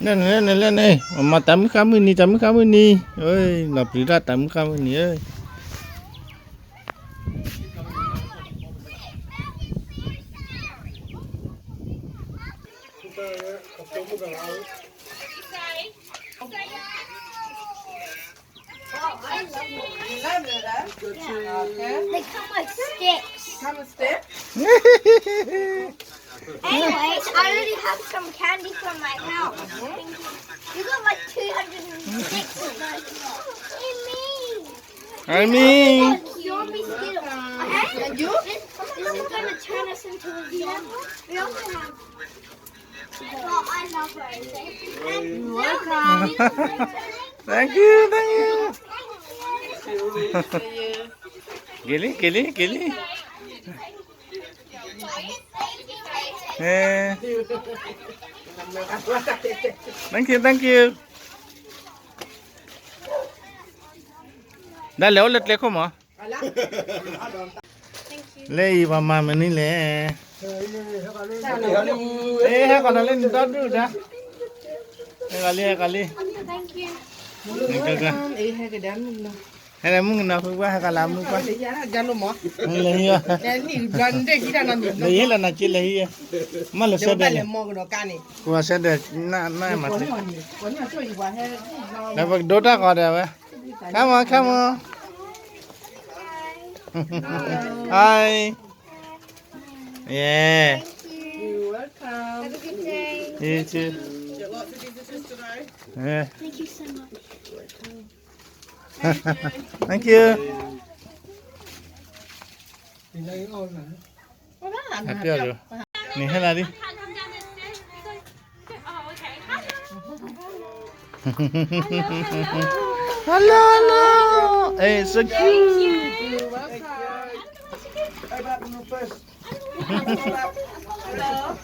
Nen. Mama tamu kamu ni. Oi, la prida tamu kamu ni. Oi. They come with sticks. Come and step. Anyways, I already have some candy from my house. You got like 206 of those. I mean. Zombie Skittles. Okay? And you? This is going to turn us into a zombie. We also have... Oh, I love those. You're welcome. Thank you. Gili. Eh. Thank you. Dah lewat lekho ma. Le mama mani le. Ha kana le nda dah. Kali. Thank you. Hay mung na phu ha kala mung pa. Le hiya. Le la na chi le hiya. Ma le sa de. Ko sa de na ma ti. Na bak dota ko de ba. Come on. Hi. Yeah. You're welcome. Have a good day. You too. Get lots of visitors today. Yeah. Thank you so much. Thank you. Happy rồi. Nè hết là đi. Hello. Hey, so cute. You're welcome. Hey, back on the first. Hello.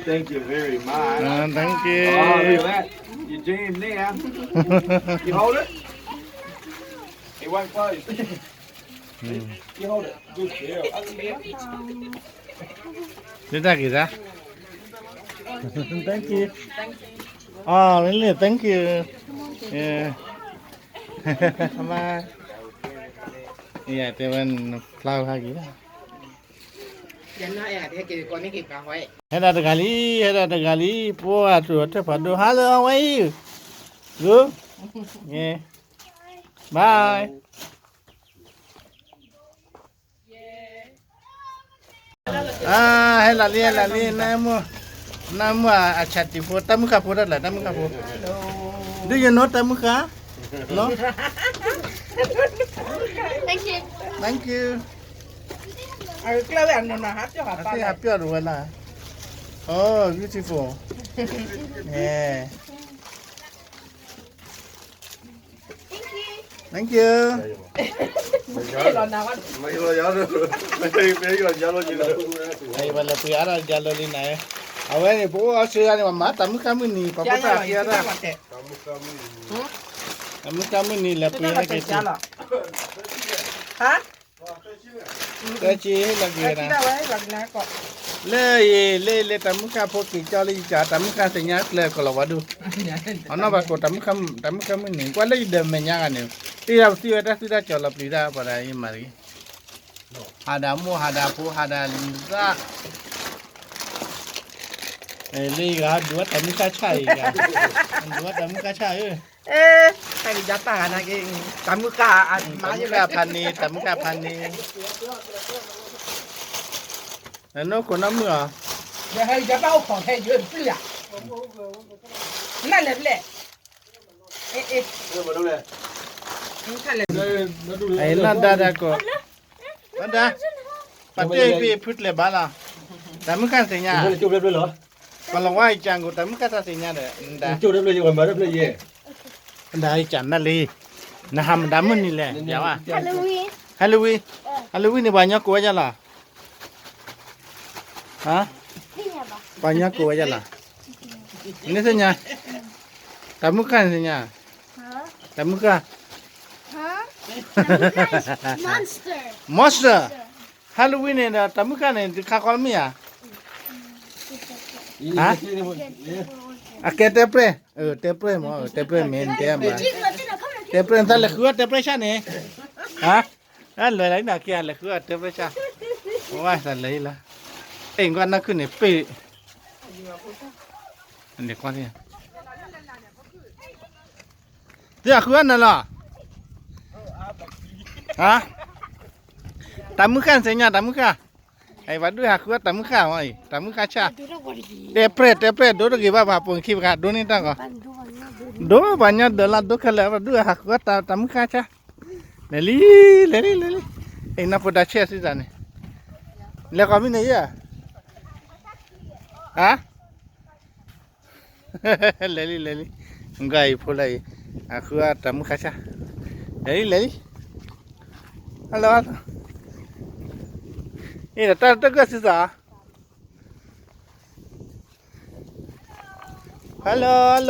Thank you very much. Thank Oh, you. look at that. You jammed there. You hold it. It won't close. You hold it. Good girl. Đi ra kìa ra. Thank you. Oh, really? Thank you. Yeah. Bye. Yeah, they went flower hagi. Jangan nak ya, dia kira kau ni kira kahwai. Heda ada gali. Po atu padu. Hello, how are you? Good? Yeah. Bye. Hela li namu achati po tamuka po dala tamuka po. Do you know tamuka? No? Thank you. Aku keluar yang nona hati apa? I think happy or wala. Oh, beautiful. Yeah. Thank you. Kalau nak Ay, wala po yara jalo din na eh. Awen ni po asya ni mama tamuka mo ni papa ta yara. Tamuka mo ni la po yara ke. Ha? Kachi lagi Kita na. wei lagi nak kok. Le tamuka po ki jali ja tamuka senya le ko lawadu. Ana ba ko tamuka mo ni. Kwa le de menya ni. Tira ta chola plida para yi mari. Hada pu hada linza. Le ga dua tamuka chai ga. Dua tamuka chai. Kali jatah anak ini. Kamu kah? Tamuka pani. Nó có nắm nữa. Dia hari jatah kau hai jual beli ya. Nak le beli. Ini kan le. Ai là đa có. Đa. Pate pi put le bala. Tamuka se nya. Chụp lên rồi. Còn là quay chàng của tamuka ta se nya de. Đa. Chụp lên rồi mà lên gì? Đa ai chán na li. Na ham đam ni le. Ya wa. Halloween ni banyak ko aja lah. Hah? Banyak ko aja lah. Ini senya. Tamuka senya. Tamuka. Monster. Halloween ni tamuka ni kakol mi ya. Ake tepre. Tepre mo. Tepre men tem ba. Tepre ta le khua tepre cha ne. Hả? À lời lấy nào kia là khua tepre cha. Ôi ta lấy là. Ê quan nó cứ này pe. Này quan đi. Thế khua nào là? Hả? Tắm mức khăn nhà tắm mức khăn. Ai vặt đuôi khua tắm mức khăn ơi. Tắm mức khăn cha. Tepre đó là cái bà pun khi bà đó nên ta có. Đó banyak dalam đó kalau apa dua hak gua tamu kaca. Leli. Ina pada cia sih sana. Lihat kami ni ya. Ah? Leli. Enggak pulai. Aku tamu kaca. Leli. Halo. Ini tak gua sih sah. Halo.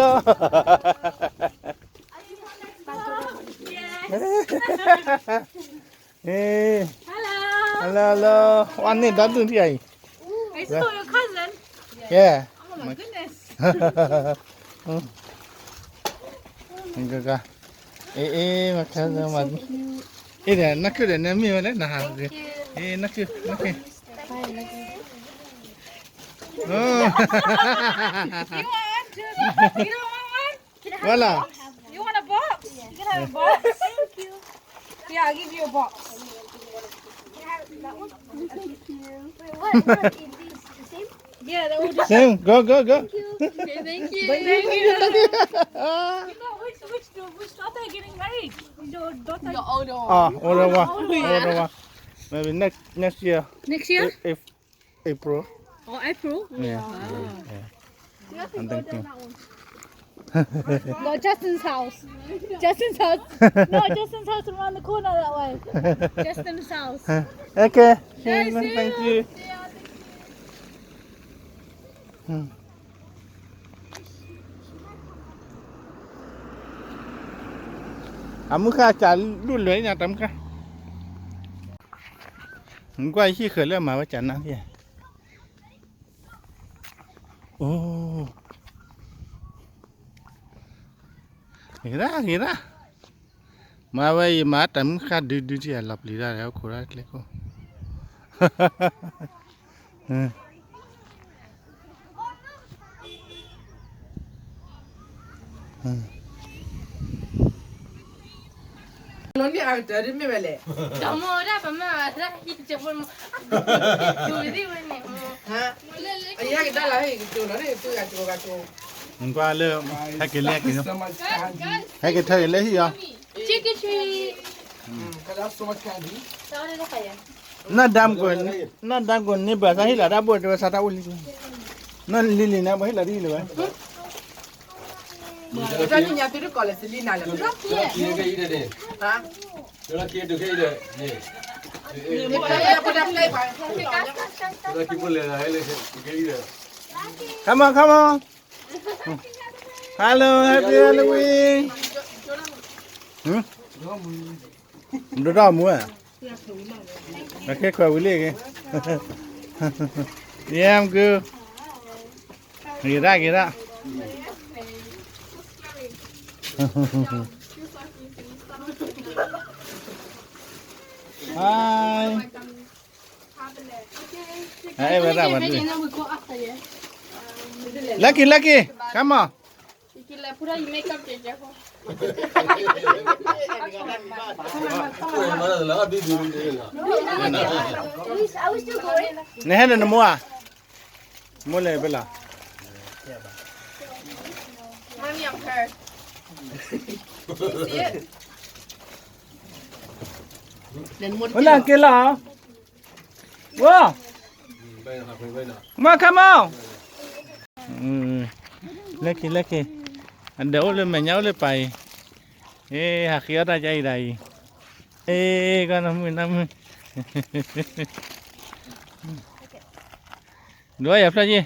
Hello. One day, that doing here. I saw your cousin. Yeah. Oh my goodness. Enggak. Makanya mati. Ini nak kira ni mana nah. Nak. Oh. You don't want one? Wala. You want a box? You can have a box. Thank you. Yeah, I'll give you a box. That one? Wait, what is these the same? Yeah, they're all just. Same. Go. Okay, thank you. Thank you. Which daughter are getting married? Your daughter. Your older one. Older one. Maybe next year. Next year? April. Or April? Yeah. I'm thinking. No, Justin's house. Justin's house. No, Justin's house around the corner that way. Justin's house. Okay. Yeah, see Thank you. you. Ấm kha chả luôn lưới nhà tấm kha. Quay khi khởi lên mà chả nắng kìa. Oh. Gira. Mà vậy mà tấm kha đưa thì lập lý ra rồi cô ra lấy cô. Nó đi ăn tới mấy mẹ lẹ. Don't move that, but man, that he's just one. You with it when Hả? Anh cái đó là cái chỗ nó đi tôi ăn chỗ chỗ. Qua lơ hai cái lẹ kìa. So much candy. Hai cái thời lấy gì à? Chicken treat. Cause that's so much candy. Sao đây nó phải Nó đam quần nếp bả sao là đã buồn rồi sao tao uli. Nó lili nè bả là đi rồi. Cho nên nhà tôi được gọi là Selena là. Hả? Đó kia được cái đấy. Nè. Đi phải có đam lấy phải. Đó kia muốn lên hay lên cái đấy. Come on. Hello, happy Halloween. Đồ đỏ mua à? Nó cái khoa với lê kìa. Yeah, I'm good. Kira. Hi. Hey, where are you? Lucky, come on. I was still going. Nè nó mua à? Mua lại bây giờ. Mommy, I'm her. See it? Hola, ¿qué la? Wow. Ma, come on. Lucky. Anh đổ lên mà nháo lên bài. Ê, hạt kia ra dây đầy. Ê, con 50. Đuổi ập ra gì?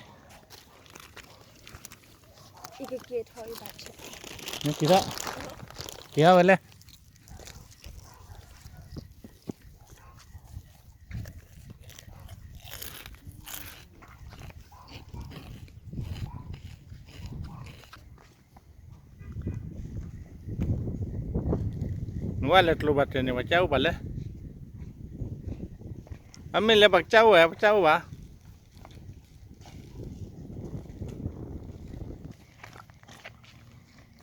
Kia vậy. ว่าเลยตัวบัตรเนี่ยว่าเจ้าบัตรเลยไม่เลยบักเจ้าเหรอเจ้าวะ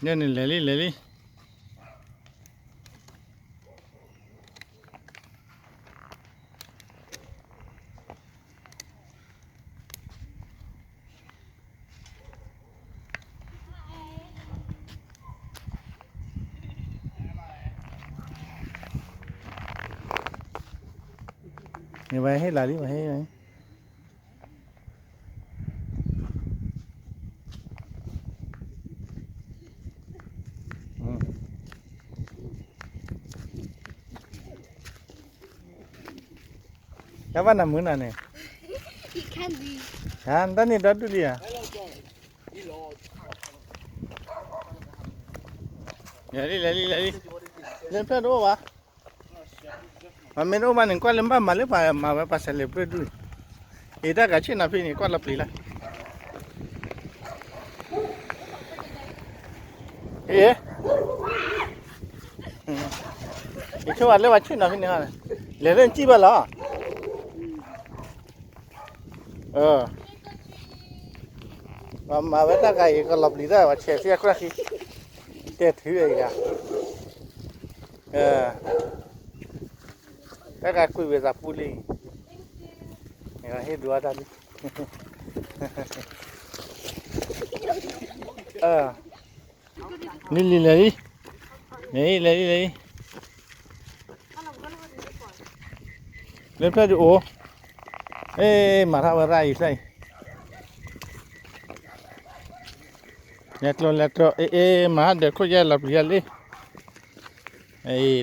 เนี่ยนี่เลยนี่ไปให้หลานดิไปให้ไหมแล้ววันนั้นมื้อนั้นเนี่ย You can be. ฮันตอนนี้ดอดดูดิอ่ะเลยเล่นเพื่อนรู้ปะมันไม่รู้มันหนึ่งก้อนเล่นบ้ามาหรือเปล่ามาไว้ปัสสาวะเพื่อนดูอีตากระชินนะพี่นี่ก้อนละปลีละเอ๊ะอีช่วยเล่นว่าชินนะพี่นี่ฮะเล่นจีบเหรอมาไว้ตากายก็ละปลีได้ว่าเชี่ยเสียครั้งที่เด็ดถืออีกอ่ะถ้าการคุยเวลาพูดเลยเนี่ยให้ดูอะไรนี่เลยเล่นเพื่อดูโอ้มาทำอะไรใส่เล็กมาเด็กเขาจะหลับเรียนเลย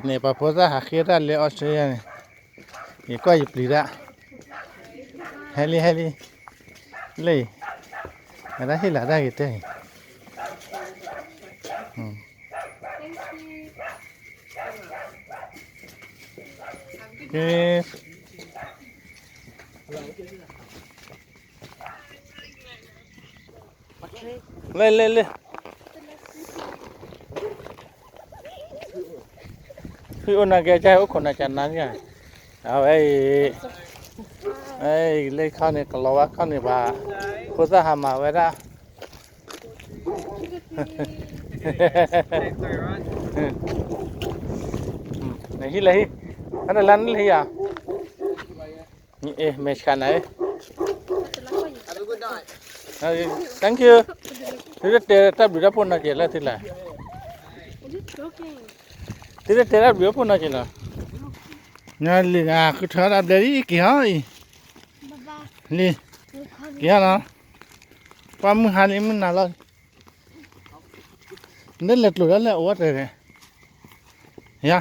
เนี่ยพอพูดว่าหาเขียนเลยออสเตรเลียเนี่ยก็ยิ่งปลีละเฮลี่เลยอะไรที่หลาได้กี่เต้เลยพี่อุณาแกใจว่าคนอาจารย์นั้นไงเอาเลยข้าวเนี่ยก็รอว่าข้าวเนี่ยว่าโคตรหามาไว้ละนี่ที่เลยอันนั้นลั่นเลยอ่ะนี่เมชกันไหน Have a good night. Thank you ที่จะเตะตับดูดับพนักเจริญที่ละที่จะเตะตับดูดับพนักเจริญนั่นเลยคือเธอรับเลยกี่ฮะนี่กี่ฮะนะความมือหันมันน่ารักนั่นแหละตัวนั่นแหละโอ้แต่เนี่ยยา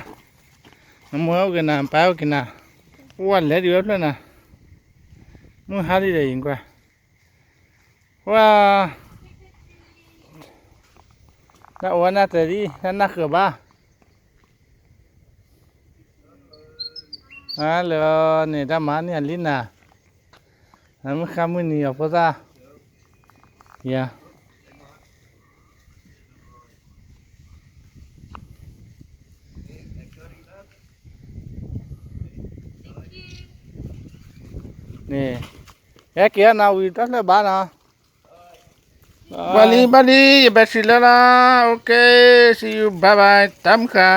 น้ำมือเอากินน้ำเปล่ากินน้ำวันเลยดีกว่านะมือหันได้ยังกว่าว่าน่าอ้วนน่าแต่ดีน่าเขือบ้าแล้วเนี่ยถ้ามาเนี่ยลิ้นน่ะน้ำมันข้ามมือนี่เอาพอซะยานี่แค่เกี่ยนาวิตัดเลยบ้านะbali bali besi lala oke see you bye bye tam kha